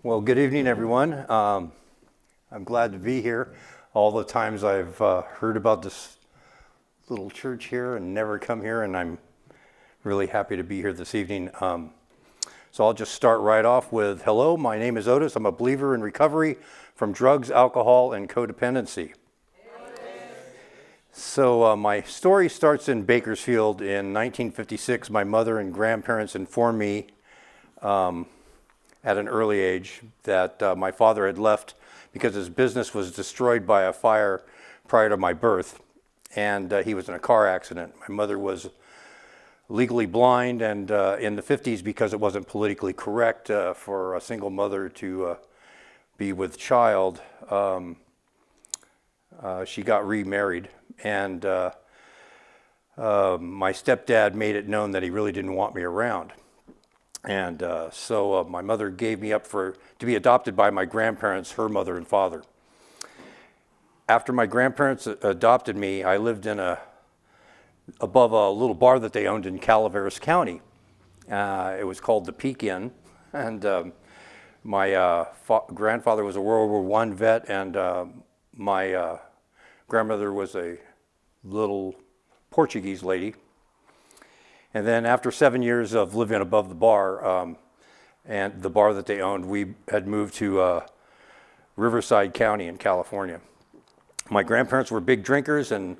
Well, good evening, everyone. I'm glad to be here. All the times I've heard about this little church here and never come here, and I'm really happy to be here this evening. So I'll just start right off with, hello, my name is Otis. I'm a believer in recovery from drugs, alcohol, and codependency. So my story starts in Bakersfield in 1956. My mother and grandparents informed me at an early age that my father had left because his business was destroyed by a fire prior to my birth, and he was in a car accident. My mother was legally blind, and in the 50s, because it wasn't politically correct for a single mother to be with child, she got remarried, and my stepdad made it known that he really didn't want me around. And so my mother gave me up to be adopted by my grandparents, her mother and father. After my grandparents adopted me, I lived above a little bar that they owned in Calaveras County. It was called the Peak Inn, and my grandfather was a World War I vet, and my grandmother was a little Portuguese lady. And then after 7 years of living above the bar, and the bar that they owned, we had moved to Riverside County in California. My grandparents were big drinkers, and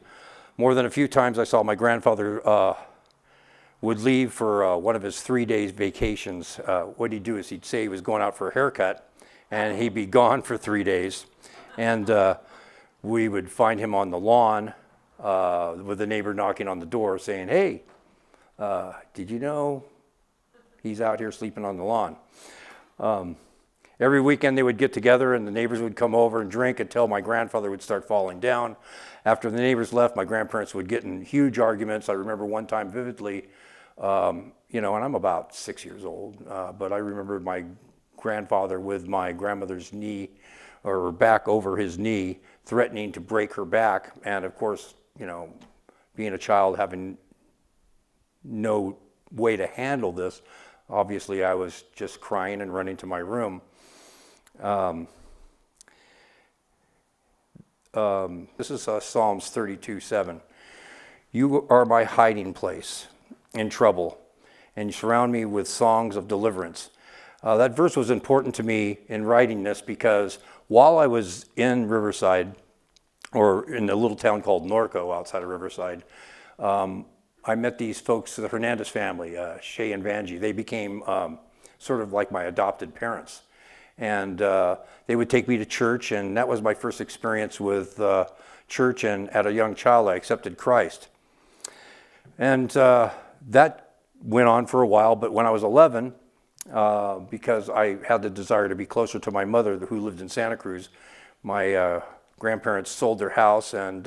more than a few times I saw my grandfather would leave for one of his 3 days vacations. What he'd do is he'd say he was going out for a haircut, and he'd be gone for 3 days. And we would find him on the lawn with a neighbor knocking on the door saying, "Hey, did you know he's out here sleeping on the lawn?" Every weekend they would get together and the neighbors would come over and drink until my grandfather would start falling down. After the neighbors left, my grandparents would get in huge arguments. I remember one time vividly, and I'm about 6 years old, but I remember my grandfather with my grandmother's knee or back over his knee, threatening to break her back. And of course, being a child, having no way to handle this, obviously I was just crying and running to my room. This is Psalms 32:7. You are my hiding place in trouble, and you surround me with songs of deliverance. That verse was important to me in writing this because while I was in Riverside, or in a little town called Norco outside of Riverside, I met these folks, the Hernandez family, Shay and Vanjie. They became sort of like my adopted parents. And they would take me to church, and that was my first experience with church, and at a young child I accepted Christ. And that went on for a while, but when I was 11, because I had the desire to be closer to my mother who lived in Santa Cruz, my grandparents sold their house, and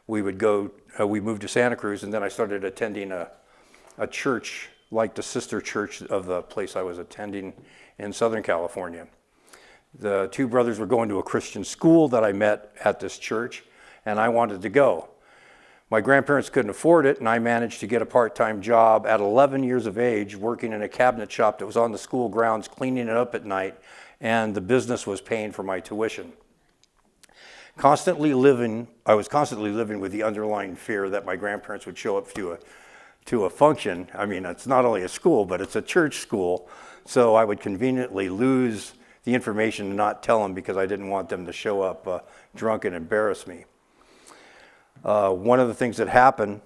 we moved to Santa Cruz, and then I started attending a church like the sister church of the place I was attending in Southern California. The two brothers were going to a Christian school that I met at this church, and I wanted to go. My grandparents couldn't afford it, and I managed to get a part-time job at 11 years of age, working in a cabinet shop that was on the school grounds, cleaning it up at night, and the business was paying for my tuition. I was constantly living with the underlying fear that my grandparents would show up to a function. I mean, it's not only a school, but it's a church school. So I would conveniently lose the information and not tell them because I didn't want them to show up drunk and embarrass me. One of the things that happened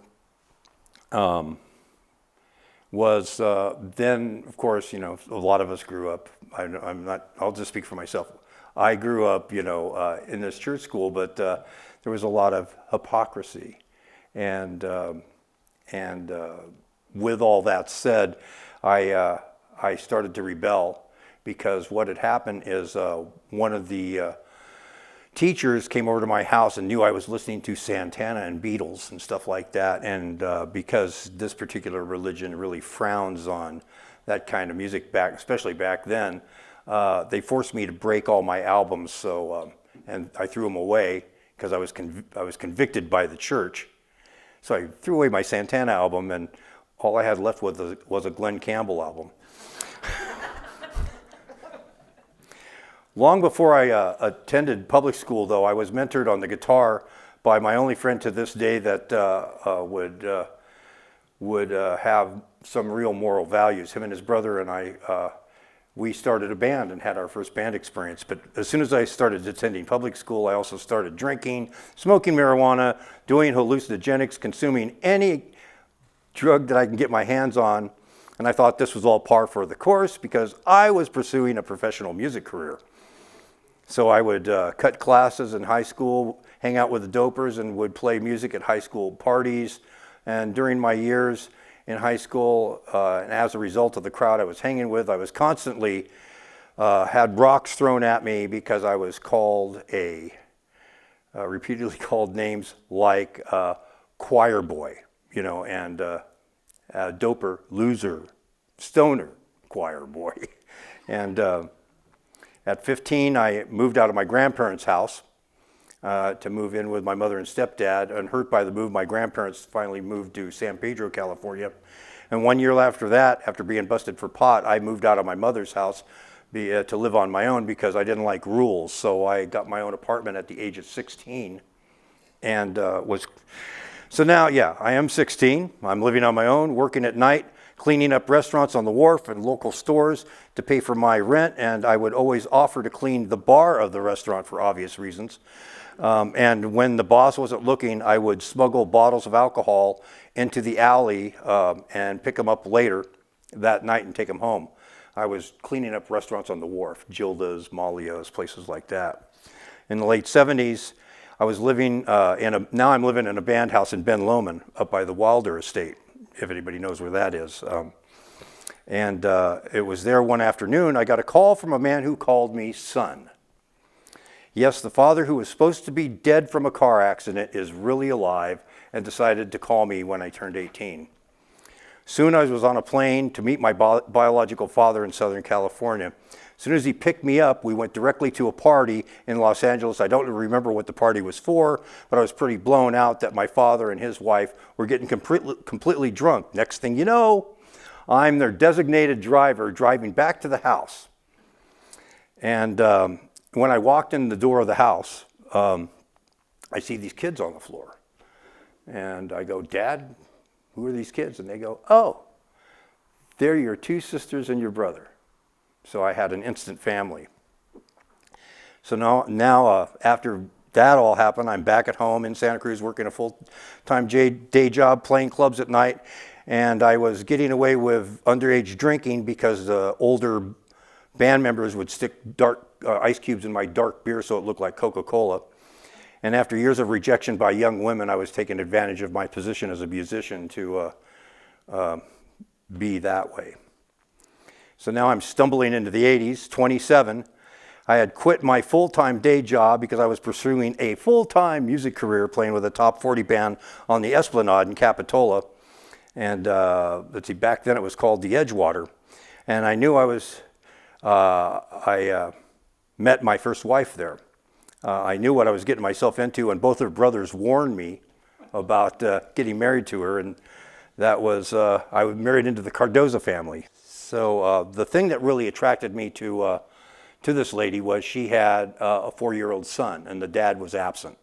was then, of course, a lot of us grew up. I'll just speak for myself. I grew up, in this church school, but there was a lot of hypocrisy. And with all that said, I started to rebel because what had happened is one of the teachers came over to my house and knew I was listening to Santana and Beatles and stuff like that. And because this particular religion really frowns on that kind of music especially back then, they forced me to break all my albums. So, and I threw them away because I was convicted by the church. So I threw away my Santana album, and all I had left was a Glenn Campbell album. Long before I attended public school, though, I was mentored on the guitar by my only friend to this day that would have some real moral values. Him and his brother and I, we started a band and had our first band experience. But as soon as I started attending public school, I also started drinking, smoking marijuana, doing hallucinogenics, consuming any drug that I can get my hands on. And I thought this was all par for the course because I was pursuing a professional music career. So I would cut classes in high school, hang out with the dopers, and would play music at high school parties. And during my years in high school, and as a result of the crowd I was hanging with, I was constantly had rocks thrown at me because I was called repeatedly called names like choir boy, and doper, loser, stoner, choir boy. And at 15, I moved out of my grandparents' house to move in with my mother and stepdad. And hurt by the move, my grandparents finally moved to San Pedro, California. And 1 year after that, after being busted for pot, I moved out of my mother's house to live on my own because I didn't like rules. So I got my own apartment at the age of 16 and so now, I am 16. I'm living on my own, working at night, cleaning up restaurants on the wharf and local stores to pay for my rent, and I would always offer to clean the bar of the restaurant for obvious reasons. And when the boss wasn't looking, I would smuggle bottles of alcohol into the alley and pick them up later that night and take them home. I was cleaning up restaurants on the wharf, Gilda's, Malio's, places like that. In the late 70s, I was living now I'm living in a band house in Ben Lomond up by the Wilder Estate, if anybody knows where that is. And it was there one afternoon, I got a call from a man who called me son. Yes, the father who was supposed to be dead from a car accident is really alive and decided to call me when I turned 18. Soon I was on a plane to meet my biological father in Southern California. As soon as he picked me up, we went directly to a party in Los Angeles. I don't remember what the party was for, but I was pretty blown out that my father and his wife were getting completely drunk. Next thing you know, I'm their designated driver driving back to the house. And when I walked in the door of the house, I see these kids on the floor. And I go, Dad, who are these kids? And they go, oh, they're your two sisters and your brother. So I had an instant family. So now after that all happened, I'm back at home in Santa Cruz working a full-time day job, playing clubs at night, and I was getting away with underage drinking because the older band members would stick dark ice cubes in my dark beer so it looked like Coca-Cola. And after years of rejection by young women, I was taking advantage of my position as a musician to be that way. So now I'm stumbling into the 80s, 27. I had quit my full-time day job because I was pursuing a full-time music career playing with a top 40 band on the Esplanade in Capitola. And back then it was called the Edgewater. And I knew I met my first wife there. I knew what I was getting myself into, and both her brothers warned me about getting married to her. And that was, I was married into the Cardoza family. So the thing that really attracted me to this lady was she had a 4-year-old son, and the dad was absent.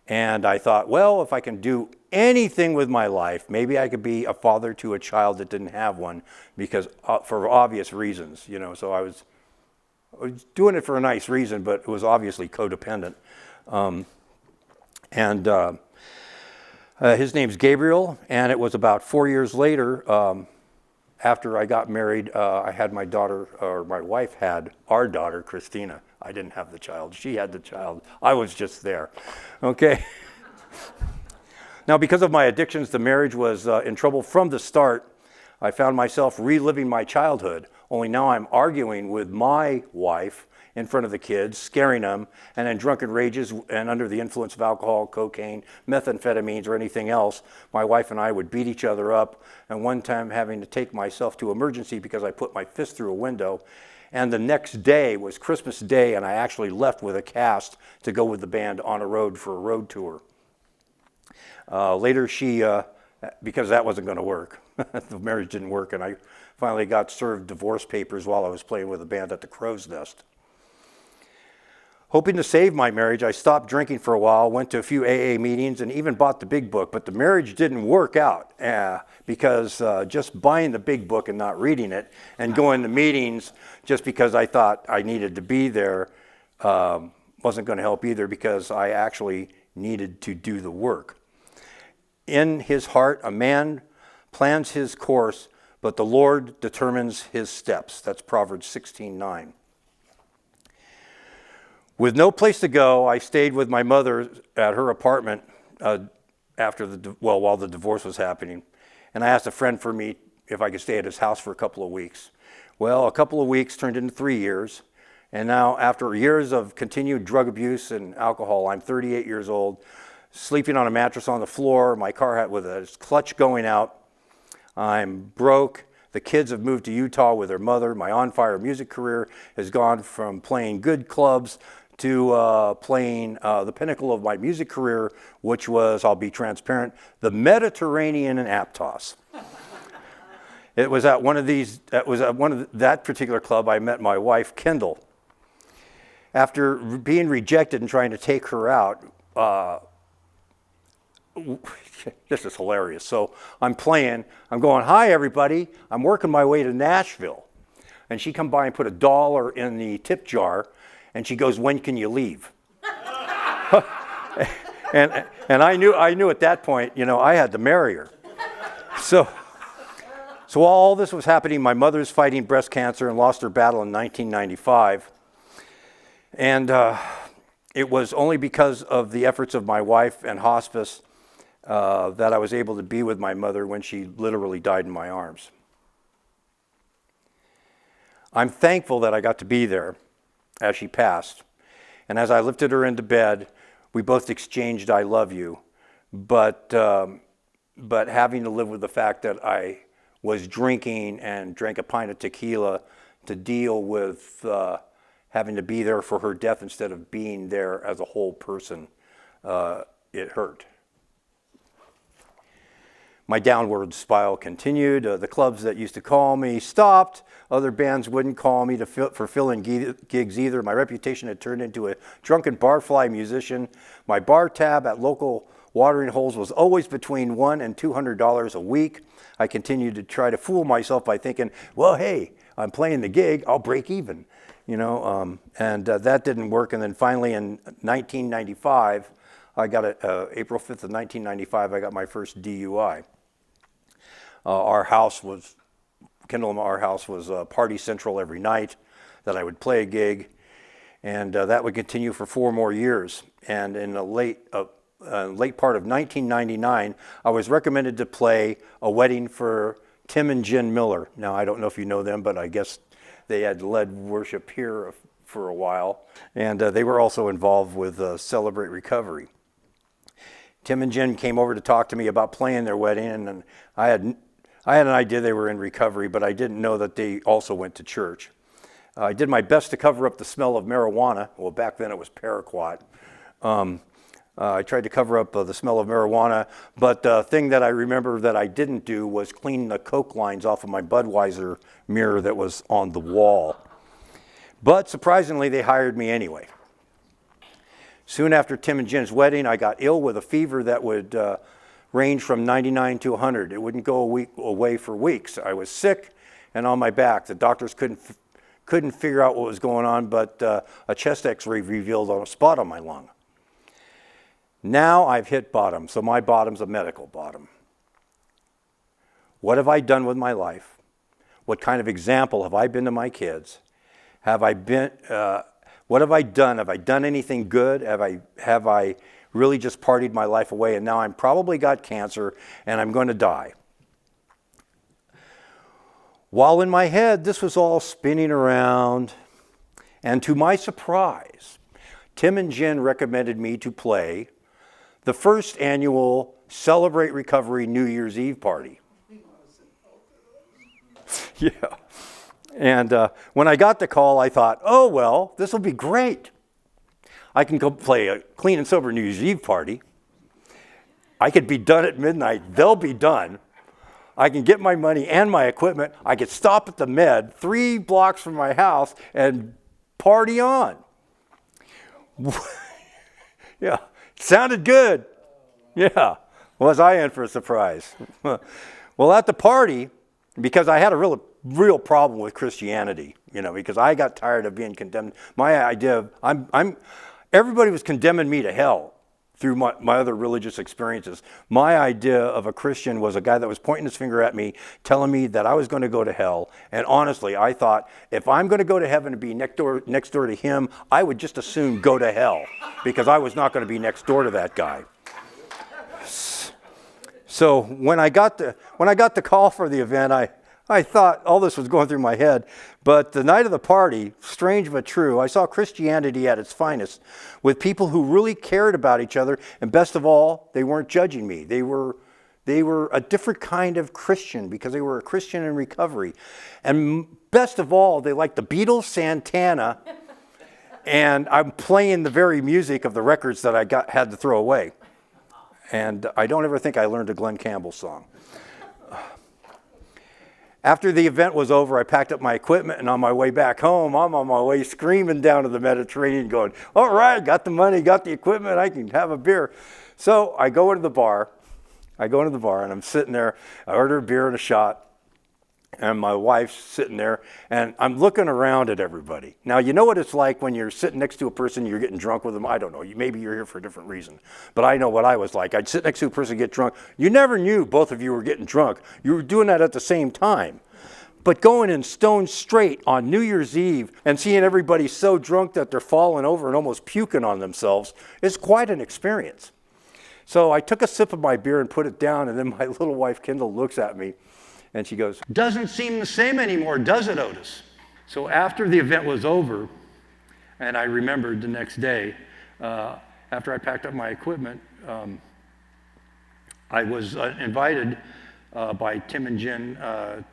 And I thought, well, if I can do anything with my life, maybe I could be a father to a child that didn't have one, because for obvious reasons, So I was doing it for a nice reason, but it was obviously codependent. His name's Gabriel, and it was about 4 years later. After I got married, I had my daughter, or my wife had our daughter, Christina. I didn't have the child. She had the child. I was just there. Okay. Now, because of my addictions, the marriage was in trouble from the start. I found myself reliving my childhood, only now I'm arguing with my wife in front of the kids, scaring them, and in drunken rages and under the influence of alcohol, cocaine, methamphetamines, or anything else, my wife and I would beat each other up, and one time having to take myself to emergency because I put my fist through a window. And the next day was Christmas Day, and I actually left with a cast to go with the band on a road for a road tour. Later because that wasn't going to work, the marriage didn't work, and I finally got served divorce papers while I was playing with the band at the Crow's Nest. Hoping to save my marriage, I stopped drinking for a while, went to a few AA meetings, and even bought the big book. But the marriage didn't work out because just buying the big book and not reading it and going to meetings just because I thought I needed to be there wasn't going to help either, because I actually needed to do the work. In his heart, a man plans his course, but the Lord determines his steps. That's Proverbs 16:9. With no place to go, I stayed with my mother at her apartment while the divorce was happening. And I asked a friend for me if I could stay at his house for a couple of weeks. Well, a couple of weeks turned into 3 years. And now, after years of continued drug abuse and alcohol, I'm 38 years old, sleeping on a mattress on the floor, my car had with its clutch going out. I'm broke. The kids have moved to Utah with their mother. My on-fire music career has gone from playing good clubs to playing the pinnacle of my music career, which was, I'll be transparent, the Mediterranean and Aptos. It was at that particular club I met my wife, Kendall. After being rejected and trying to take her out, this is hilarious. So I'm going, hi everybody, I'm working my way to Nashville. And she come by and put $1 in the tip jar, and she goes, when can you leave? and I knew at that point, I had to marry her. So while all this was happening, my mother's fighting breast cancer and lost her battle in 1995. And it was only because of the efforts of my wife and hospice that I was able to be with my mother when she literally died in my arms. I'm thankful that I got to be there as she passed. And as I lifted her into bed, we both exchanged I love you. But having to live with the fact that I was drinking and drank a pint of tequila to deal with having to be there for her death instead of being there as a whole person, it hurt. My downward spiral continued. The clubs that used to call me stopped. Other bands wouldn't call me for fill-in gigs either. My reputation had turned into a drunken barfly musician. My bar tab at local watering holes was always between $100 and $200 a week. I continued to try to fool myself by thinking, well, hey, I'm playing the gig, I'll break even. That didn't work. And then finally in 1995, April 5th of 1995, I got my first DUI. Our house was party central every night that I would play a gig, and that would continue for 4 more years. And in the late part of 1999, I was recommended to play a wedding for Tim and Jen Miller. Now, I don't know if you know them, but I guess they had led worship here for a while, and they were also involved with Celebrate Recovery. Tim and Jen came over to talk to me about playing their wedding, and I had an idea they were in recovery, but I didn't know that they also went to church. I did my best to cover up the smell of marijuana. Well, back then it was Paraquat. I tried to cover up the smell of marijuana, but the thing that I remember that I didn't do was clean the Coke lines off of my Budweiser mirror that was on the wall. But surprisingly, they hired me anyway. Soon after Tim and Jen's wedding, I got ill with a fever that would range from 99 to 100. It wouldn't go away for weeks. I was sick and on my back. The doctors couldn't figure out what was going on, but a chest x-ray revealed a spot on my lung. Now I've hit bottom, so my bottom's a medical bottom. What have I done with my life? What kind of example have I been to my kids? What have I done? Have I done anything good? Have I really just partied my life away, and now I'm probably got cancer and I'm going to die? While in my head, this was all spinning around, and to my surprise, Tim and Jen recommended me to play the first annual Celebrate Recovery New Year's Eve party. Yeah. And when I got the call, I thought, oh, well, this will be great. I can go play a clean and sober New Year's Eve party. I could be done at midnight. They'll be done. I can get my money and my equipment. I could stop at the Med 3 blocks from my house and party on. Yeah, sounded good. Yeah, was I in for a surprise? Well, at the party, because I had a real problem with Christianity, because I got tired of being condemned. My idea of, everybody was condemning me to hell through my other religious experiences. My idea of a Christian was a guy that was pointing his finger at me, telling me that I was going to go to hell. And honestly, I thought, if I'm going to go to heaven and be next door to him, I would just as soon go to hell, because I was not going to be next door to that guy. So when I got the call for the event, I thought all this was going through my head. But the night of the party, strange but true, I saw Christianity at its finest, with people who really cared about each other. And best of all, they weren't judging me. They were a different kind of Christian, because they were a Christian in recovery. And best of all, they liked the Beatles, Santana, and I'm playing the very music of the records that I had to throw away. And I don't ever think I learned a Glenn Campbell song. After the event was over, I packed up my equipment, and on my way back home, I'm on my way screaming down to the Mediterranean going, all right, got the money, got the equipment, I can have a beer. So I go into the bar, and I'm sitting there. I order a beer and a shot, and my wife's sitting there, and I'm looking around at everybody. Now, you know what it's like when you're sitting next to a person, you're getting drunk with them. I don't know, maybe you're here for a different reason, but I know what I was like. I'd sit next to a person, get drunk. You never knew both of you were getting drunk. You were doing that at the same time. But going in stone straight on New Year's Eve and seeing everybody so drunk that they're falling over and almost puking on themselves is quite an experience. So I took a sip of my beer and put it down, and then my little wife, Kendall, looks at me, and she goes, doesn't seem the same anymore, does it, Otis? So after the event was over, and I remembered the next day, after I packed up my equipment, I was invited by Tim and Jen to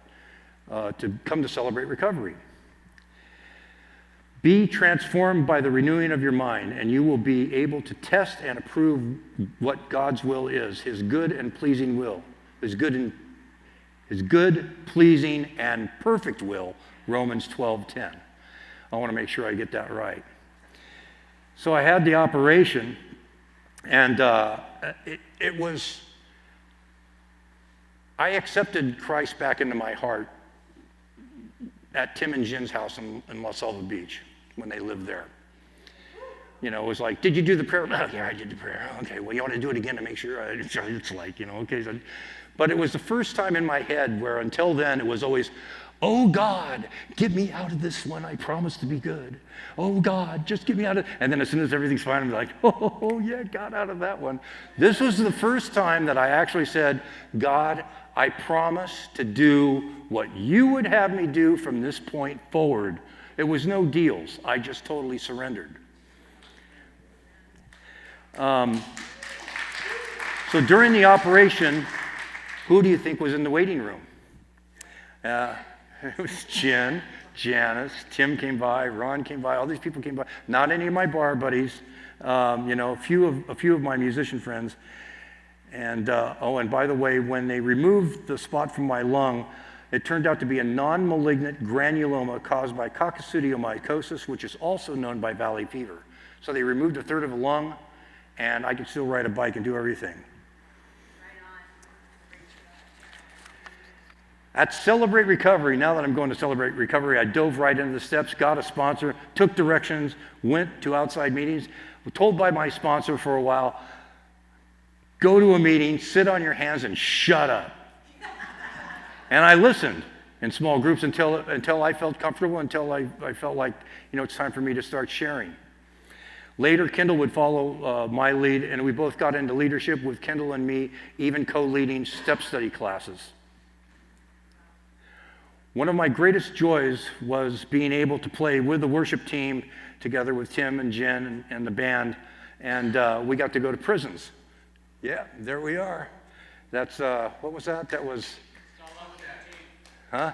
come to Celebrate Recovery. Be transformed by the renewing of your mind, and you will be able to test and approve what God's will is, his good and pleasing will, his good, pleasing, and perfect will, Romans 12:10. I want to make sure I get that right. So I had the operation, and it was, I accepted Christ back into my heart at Tim and Jen's house in La Selva Beach when they lived there. It was like, did you do the prayer? Oh, yeah, I did the prayer. Okay, well, you want to do it again to make sure? It's like, okay. So, but it was the first time in my head where until then it was always, oh God, get me out of this one. I promise to be good. Oh God, just get me out of, and then as soon as everything's fine, I'm like, oh yeah, got out of that one. This was the first time that I actually said, God, I promise to do what you would have me do from this point forward. It was no deals. I just totally surrendered. So during the operation, who do you think was in the waiting room? It was Jen, Janice, Tim came by, Ron came by, all these people came by. Not any of my bar buddies, a few of my musician friends. And and by the way, when they removed the spot from my lung, it turned out to be a non-malignant granuloma caused by coccidiomycosis, which is also known by valley fever. So they removed a third of a lung, and I could still ride a bike and do everything. At Celebrate Recovery, now that I'm going to Celebrate Recovery, I dove right into the steps, got a sponsor, took directions, went to outside meetings, was told by my sponsor for a while, go to a meeting, sit on your hands, and shut up. And I listened in small groups until I felt comfortable, until I felt like, it's time for me to start sharing. Later, Kendall would follow my lead, and we both got into leadership with Kendall and me, even co-leading step study classes. One of my greatest joys was being able to play with the worship team together with Tim and Jen and the band, and we got to go to prisons. Yeah, there we are. That's, what was that? That was... Huh?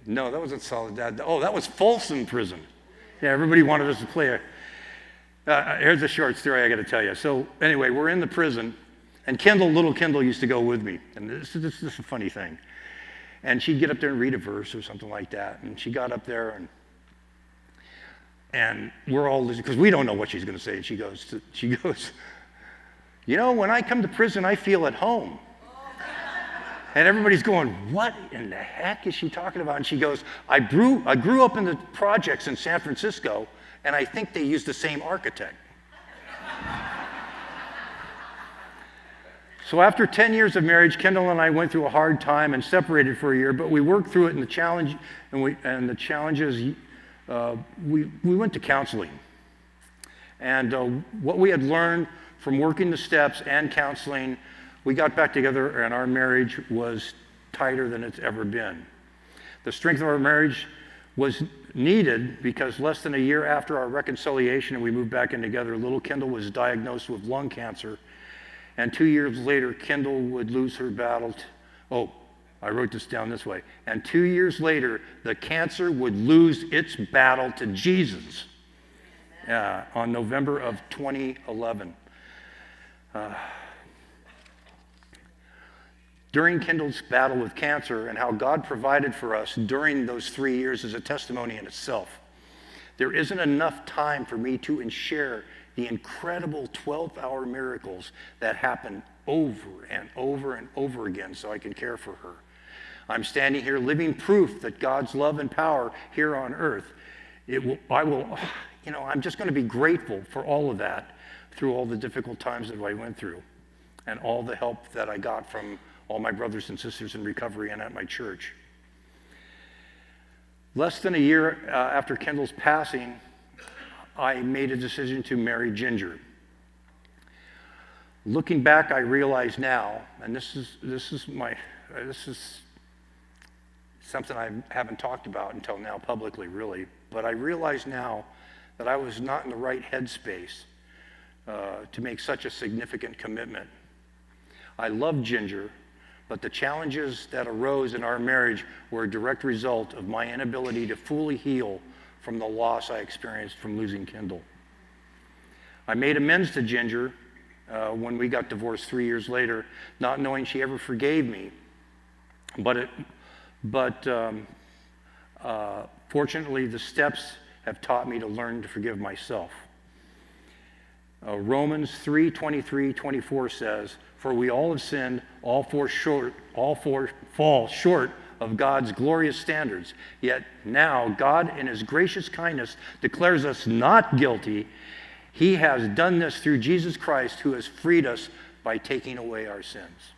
No, that wasn't Soledad. Oh, that was Folsom Prison. Yeah, everybody wanted us to play here's a short story I got to tell you. So anyway, we're in the prison, and little Kendall used to go with me. And this is a funny thing. And she'd get up there and read a verse or something like that. And she got up there, And we're all listening, because we don't know what she's going to say. And she goes, you know, when I come to prison, I feel at home. And everybody's going, what in the heck is she talking about? And she goes, I grew up in the projects in San Francisco, and I think they used the same architect. So after 10 years of marriage, Kendall and I went through a hard time and separated for a year, but we worked through it, and the challenges, we went to counseling. And what we had learned from working the steps and counseling, we got back together, and our marriage was tighter than it's ever been. The strength of our marriage was needed because less than a year after our reconciliation and we moved back in together, little Kendall was diagnosed with lung cancer. And 2 years later, Kendall would lose her battle. I wrote this down this way. And 2 years later, the cancer would lose its battle to Jesus on November of 2011. During Kendall's battle with cancer and how God provided for us during those 3 years is a testimony in itself. There isn't enough time for me to share the incredible 12-hour miracles that happen over and over and over again so I can care for her. I'm standing here living proof that God's love and power here on earth. I'm just going to be grateful for all of that through all the difficult times that I went through and all the help that I got from all my brothers and sisters in recovery and at my church. Less than a year after Kendall's passing, I made a decision to marry Ginger. Looking back, I realize now, and this is something I haven't talked about until now publicly, really, but I realize now that I was not in the right headspace to make such a significant commitment. I love Ginger, but the challenges that arose in our marriage were a direct result of my inability to fully heal from the loss I experienced from losing Kendall. I made amends to Ginger when we got divorced 3 years later, not knowing she ever forgave me. But fortunately, the steps have taught me to learn to forgive myself. Romans 3:23-24 says, "For we all have sinned, all fall short of God's glorious standards. Yet now God, in his gracious kindness, declares us not guilty. He has done this through Jesus Christ, who has freed us by taking away our sins."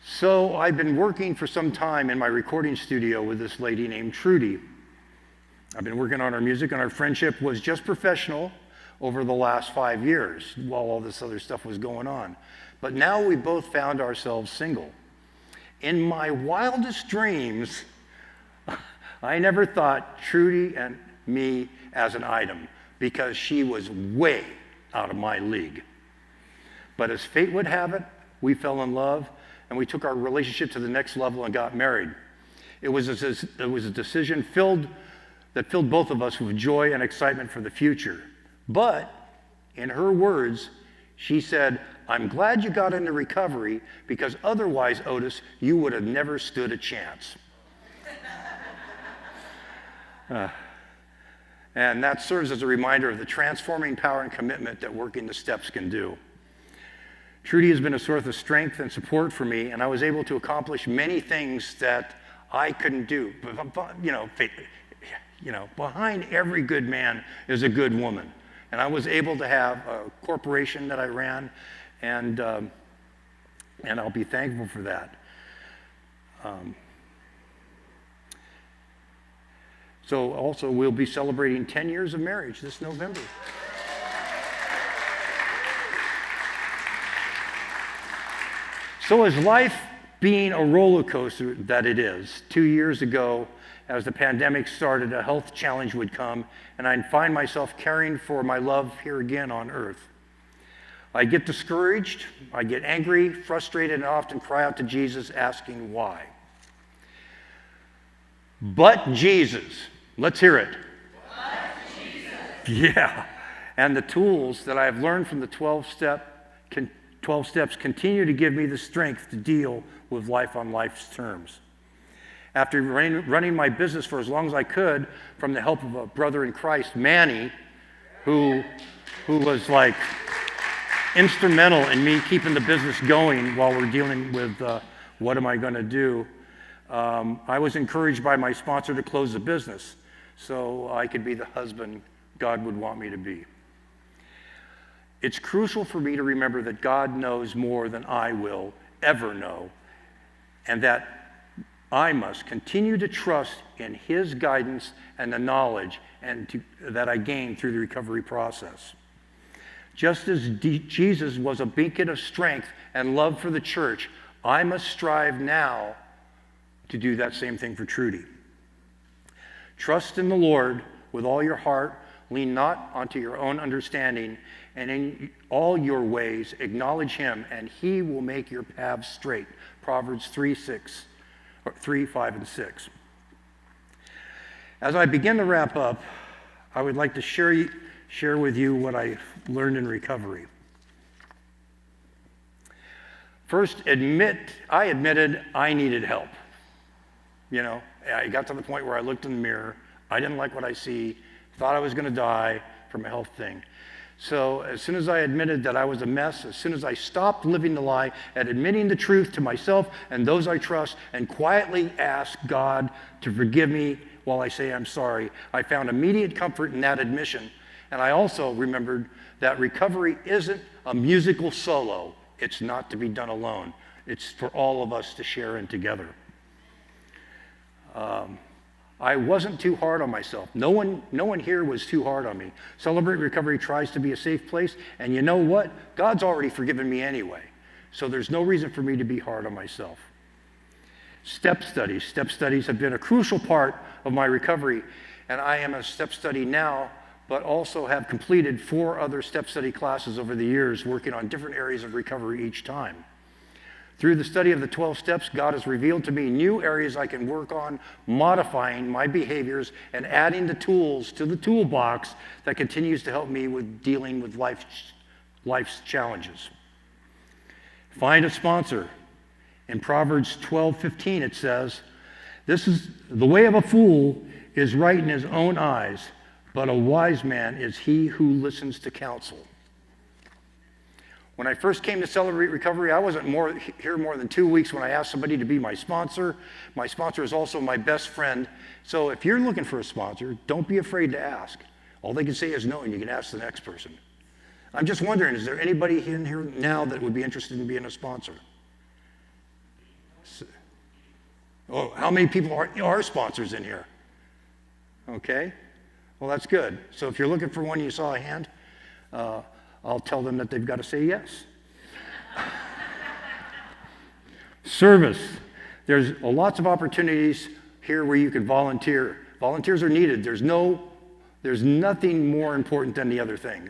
So I've been working for some time in my recording studio with this lady named Trudy. I've been working on our music, and our friendship was just professional over the last 5 years while all this other stuff was going on. But now we both found ourselves single. In my wildest dreams, I never thought Trudy and me as an item because she was way out of my league. But as fate would have it, we fell in love and we took our relationship to the next level and got married. It was a decision that filled both of us with joy and excitement for the future. But in her words, she said, "I'm glad you got into recovery because otherwise, Otis, you would have never stood a chance." And that serves as a reminder of the transforming power and commitment that working the steps can do. Trudy has been a source of strength and support for me, and I was able to accomplish many things that I couldn't do. Behind every good man is a good woman. And I was able to have a corporation that I ran, and I'll be thankful for that. So also, we'll be celebrating 10 years of marriage this November. So is life being a roller coaster that it is? 2 years ago, as the pandemic started, a health challenge would come, and I'd find myself caring for my love here again on earth. I get discouraged, I get angry, frustrated, and often cry out to Jesus asking why. But Jesus, let's hear it. But Jesus. Yeah. And the tools that I've learned from the 12 steps continue to give me the strength to deal with life on life's terms. After running my business for as long as I could, from the help of a brother in Christ, Manny, who was like instrumental in me keeping the business going while we're dealing with what am I going to do, I was encouraged by my sponsor to close the business so I could be the husband God would want me to be. It's crucial for me to remember that God knows more than I will ever know, and that I must continue to trust in His guidance and the knowledge that I gained through the recovery process. Just as Jesus was a beacon of strength and love for the church, I must strive now to do that same thing for Trudy. Trust in the Lord with all your heart, lean not onto your own understanding, and in all your ways acknowledge Him, and He will make your paths straight. Proverbs 3, 5, and 6. As I begin to wrap up, I would like to share with you what I learned in recovery. First, I admitted I needed help. You know, I got to the point where I looked in the mirror, I didn't like what I see, thought I was going to die from a health thing. So as soon as I admitted that I was a mess, as soon as I stopped living the lie and admitting the truth to myself and those I trust and quietly asked God to forgive me while I say I'm sorry, I found immediate comfort in that admission. And I also remembered that recovery isn't a musical solo. It's not to be done alone. It's for all of us to share in together. I wasn't too hard on myself. No one here was too hard on me. Celebrate Recovery tries to be a safe place, and you know what? God's already forgiven me anyway, so there's no reason for me to be hard on myself. Step studies. Step studies have been a crucial part of my recovery, and I am a step study now, but also have completed 4 other step study classes over the years, working on different areas of recovery each time. Through the study of the 12 steps, God has revealed to me new areas I can work on, modifying my behaviors and adding the tools to the toolbox that continues to help me with dealing with life's challenges. Find a sponsor. In Proverbs 12:15 it says, "This is the way of a fool is right in his own eyes, but a wise man is he who listens to counsel." When I first came to Celebrate Recovery, I wasn't here more than 2 weeks when I asked somebody to be my sponsor. My sponsor is also my best friend. So if you're looking for a sponsor, don't be afraid to ask. All they can say is no, and you can ask the next person. I'm just wondering, is there anybody in here now that would be interested in being a sponsor? Oh, how many people are sponsors in here? Okay, well, that's good. So if you're looking for one, you saw a hand, I'll tell them that they've got to say yes. Service. There's lots of opportunities here where you can volunteer. Volunteers are needed. There's nothing more important than the other thing.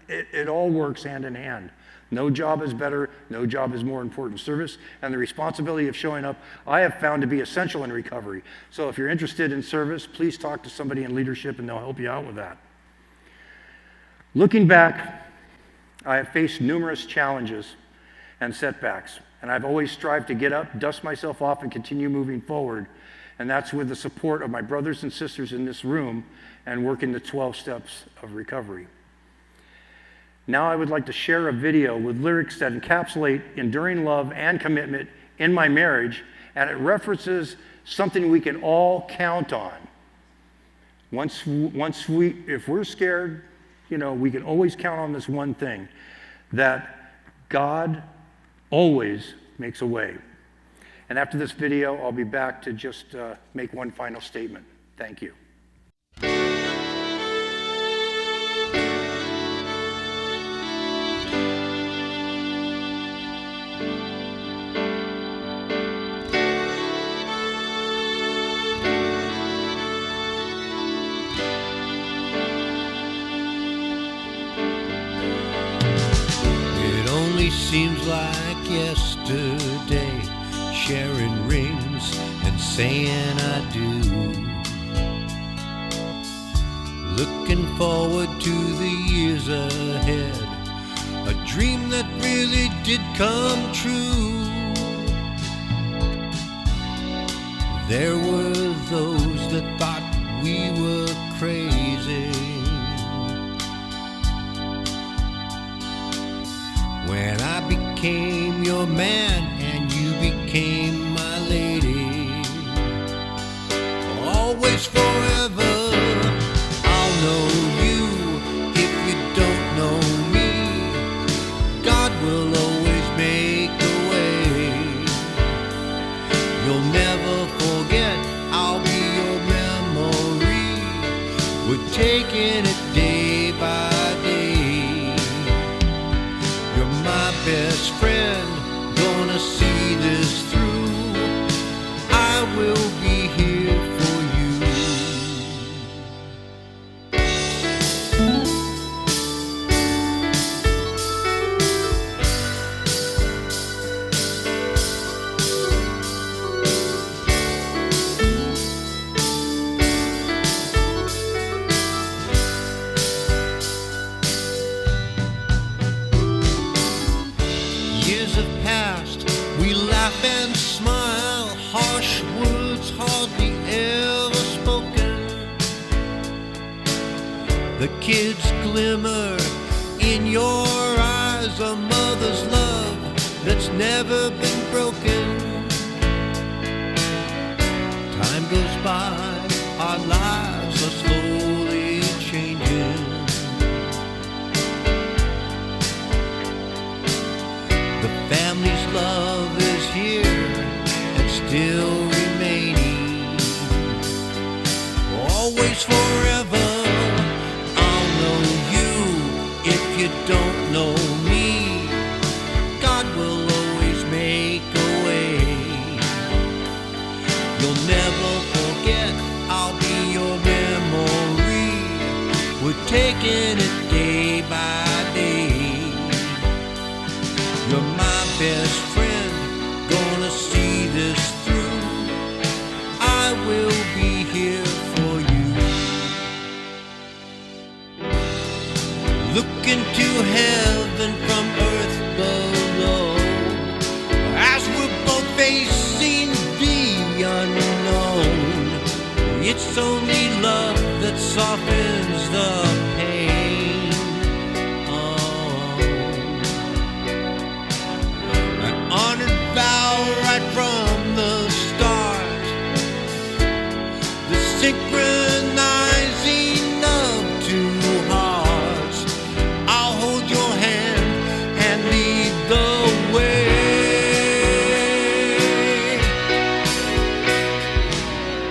It all works hand in hand. No job is better. No job is more important. Service and the responsibility of showing up, I have found to be essential in recovery. So if you're interested in service, please talk to somebody in leadership and they'll help you out with that. Looking back, I have faced numerous challenges and setbacks, and I've always strived to get up, dust myself off, and continue moving forward. And that's with the support of my brothers and sisters in this room and working the 12 steps of recovery. Now I would like to share a video with lyrics that encapsulate enduring love and commitment in my marriage, and it references something we can all count on. If we're scared, we can always count on this one thing, that God always makes a way. And after this video, I'll be back to just make one final statement. Thank you. Seems like yesterday, sharing rings and saying I do. Looking forward to the years ahead, a dream that really did come true. There were those that thought we were crazy. When I became your man and you became my lady, always forever, I'll know you. If you don't know me, God will always make a way. You'll never forget, I'll be your memory. We're taking it day by day. You're my best friend, gonna see this through. I will be here for you. Years have passed, we laugh and smile, harsh words hardly ever spoken. The kids glimmer in your eyes, a mother's love that's never been broken. Time goes by, our lives are slowly changing. The family's love is here and still remaining. Always forever, I'll know you. If you don't know me, God will always make a way. You'll never forget, I'll be your memory. We're taking it day by day. You're my best friend, gonna see this through. I will be here for you. Look into heaven from earth below, as we're both facing the unknown. It's only love that softens the pain. An honored vow right from the start, the synchronizing of two hearts. I'll hold your hand and lead the way.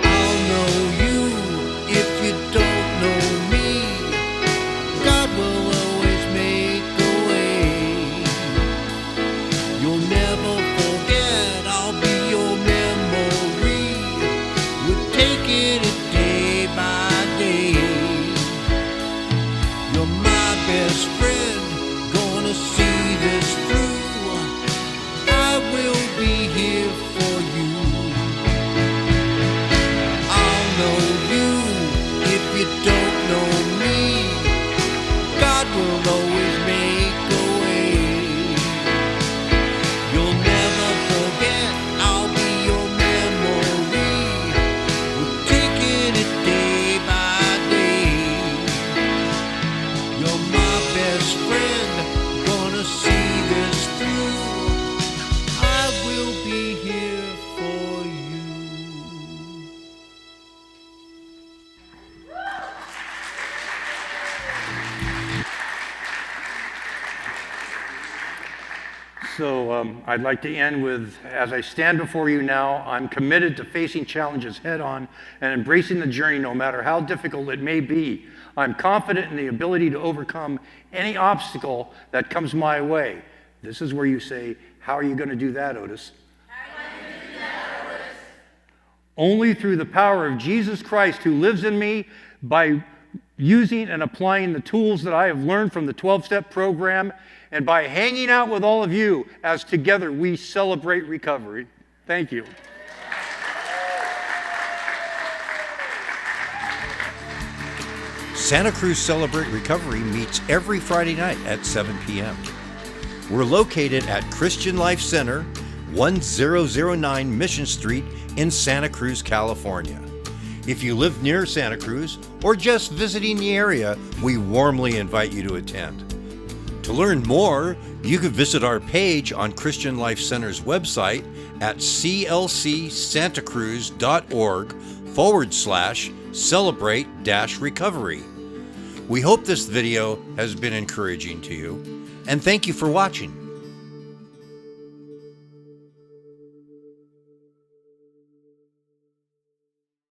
I'll know you if you don't know me. God will always make a way. You'll never forget, I'll be your memory. We're taking it day by day. You're my best friend, gonna see this through. I will be here for you. I'll know you if you don't know me. God will always make a way. You'll never forget, I'll be your memory. We're taking it day by day. You're my best friend, gonna see this through. I will be here for you. So I'd like to end with, as I stand before you now, I'm committed to facing challenges head on and embracing the journey no matter how difficult it may be. I'm confident in the ability to overcome any obstacle that comes my way. This is where you say, how are you going to do that, Otis? Only through the power of Jesus Christ who lives in me, by using and applying the tools that I have learned from the 12-step program, and by hanging out with all of you as together we celebrate recovery. Thank you. Santa Cruz Celebrate Recovery meets every Friday night at 7 p.m. We're located at Christian Life Center, 1009 Mission Street in Santa Cruz, California. If you live near Santa Cruz or just visiting the area, we warmly invite you to attend. To learn more, you can visit our page on Christian Life Center's website at clcsantacruz.org/celebrate-recovery. We hope this video has been encouraging to you, and thank you for watching.